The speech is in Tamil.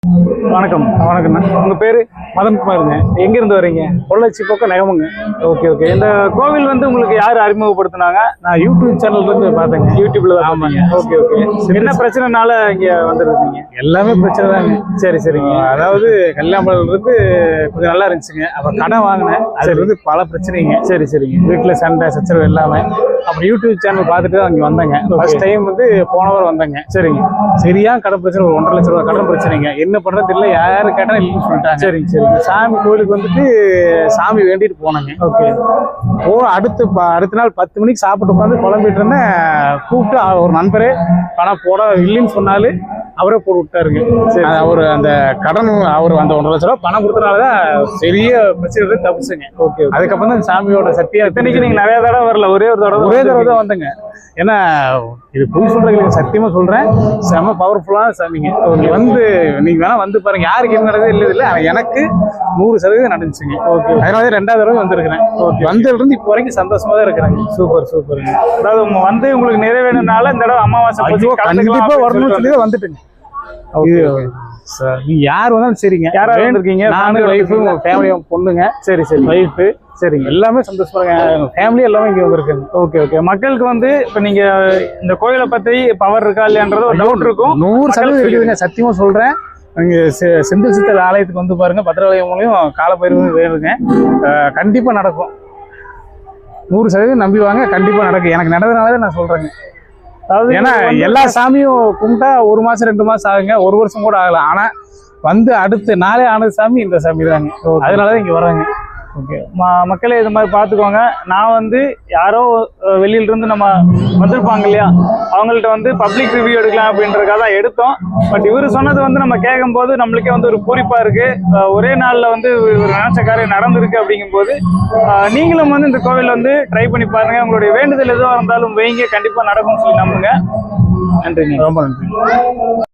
வணக்கம். வணக்கம்ண்ணா. உங்கள் பேர்? மதன் குமாருங்க. எங்கேருந்து வரீங்க? பொள்ளாச்சி பக்கம் நகமுங்க. Okay okay. இந்த கோவில் வந்து உங்களுக்கு யார் அறிமுகப்படுத்தினாங்க? நான் யூடியூப் சேனல் இருந்து பார்த்தேங்க. யூடியூப்ல தான். ஆமாங்க. Okay okay. என்ன பிரச்சனைனால இங்கே வந்துருந்தீங்க? எல்லாமே பிரச்சனை தாங்க. சரி சரிங்க. அதாவது கல்யாணம் இருந்து கொஞ்சம் நல்லா இருந்துச்சுங்க. அப்புறம் கடன் வாங்கினேன். அது வந்து பல பிரச்சனைங்க. சரி சரிங்க. வீட்டில் சண்டை சச்சரவு எல்லாமே. அப்புறம் யூடியூப் சேனல் பார்த்துட்டு தான் அங்கே வந்தேங்க. ஃபர்ஸ்ட் டைம் வந்து போன வாரம் வந்தேங்க. சரிங்க. சரியா கடன் பிரச்சனை, ஒரு 1,50,000 ரூபா கடன் பிரச்சனைங்க. என்ன பண்றது தெரியல, யாரு கேட்டாலும் இல்லைன்னு சொல்லிட்டாங்க. சரிங்க சரிங்க. சாமி கோயிலுக்கு வந்துட்டு சாமி வேண்டிட்டு போனாங்க. ஓகே. அடுத்த நாள் 10 மணிக்கு சாப்பிட்டு உட்காந்து குழம்பிட்டு இருந்தேன். கூப்பிட்டு ஒரு நண்பரே பணம் போட இல்லைன்னு சொன்னாலு அவரே போட்டு விட்டாருங்க. சரி. அவர் அந்த கடன் அவர் அந்த 1,50,000 ரூபா பணம் கொடுத்தனாலதான் பெரிய பிரச்சனை தப்பிச்சுங்க. ஓகே. அதுக்கப்புறம் தான் சாமியோட சத்தியம். இத்தனைக்கு நீங்க நிறைய தடவை வரல, ஒரே ஒரு தடவை தான் வந்தேங்க. ஏன்னா இது பொய் சொல்றதுக்கு சத்தியமா சொல்றேன், செம பவர்ஃபுல்லான சாமிங்க. வந்து நீங்க வேணா வந்து பாருங்க. யாருக்கு என்ன நடக்குது இல்லை, ஆனா எனக்கு 100% நடந்துச்சுங்க. ஓகே. அதனால 2வது தடவை வந்திருக்கிறேன். வந்ததுல இருந்து இப்போ வரைக்கும் சந்தோஷமா தான் இருக்கிறேங்க. சூப்பர் சூப்பருங்க. அதாவது வந்து உங்களுக்கு நிறைவேணும்னால இந்த தடவை அமாவாசை கண்டிப்பா வரணும்னு சொல்லி வந்துட்டுங்க. நீ யார் வந்தாலும் சரிங்க. யாரா வந்திருக்கீங்க? நானும் ஒய்ஃபு, ஃபேமிலி, பொண்ணுங்க. சரி சரி. ஒய்ஃபு, சரிங்க. எல்லாமே சந்தோஷமா ஃபேமிலி எல்லாமே இங்க வந்திருக்குங்க. Okay okay. மக்களுக்கு வந்து இப்ப நீங்க இந்த கோயிலை பத்தி பவர் இருக்கா இல்லையான்றது ஒரு டவுட் இருக்கும். 100% இருக்குதுங்க. சத்தியமா சொல்றேன். நீங்க செந்தில் சித்தர் ஆலயத்துக்கு வந்து பாருங்க. பத்திராலயம் மூலியம் காலப்பயிர்வு வேணுங்க. கண்டிப்பா நடக்கும். 100% நம்பி வாங்க. கண்டிப்பா நடக்கும். எனக்கு நடந்ததுனால நான் சொல்றேங்க. அதாவது ஏன்னா எல்லா சாமியும் கும்பிட்டா 1 மாசம் 2 மாசம் ஆகுங்க, 1 வருஷம் கூட ஆகலாம். ஆனா வந்து அடுத்த நாளே ஆனது சாமி இந்த சாமி தாங்க. அதனாலதான் இங்க வராங்க. ஓகே. மக்களே இது மாதிரி பார்த்துக்கோங்க. நான் வந்து யாரோ வெளியில இருந்து நம்ம வந்திருப்பாங்க இல்லையா, அவங்கள்ட்ட வந்து பப்ளிக் ரிவ்யூ எடுக்கலாம் அப்படின்றதுக்காக தான் எடுத்தோம். பட் இவர் சொன்னது வந்து நம்ம கேட்கும் போது நம்மளுக்கே வந்து ஒரு பூரிப்பா இருக்கு. ஒரே நாள்ல வந்து ஒரு நினைச்ச காரியம் நடந்திருக்கு அப்படிங்கும்போது நீங்களும் வந்து இந்த கோவில் வந்து ட்ரை பண்ணி பாருங்க. உங்களுடைய வேண்டுதல் எதுவாக இருந்தாலும் வைங்க, கண்டிப்பா நடக்கும்னு சொல்லி நம்புங்க. நன்றிங்க. ரொம்ப நன்றி.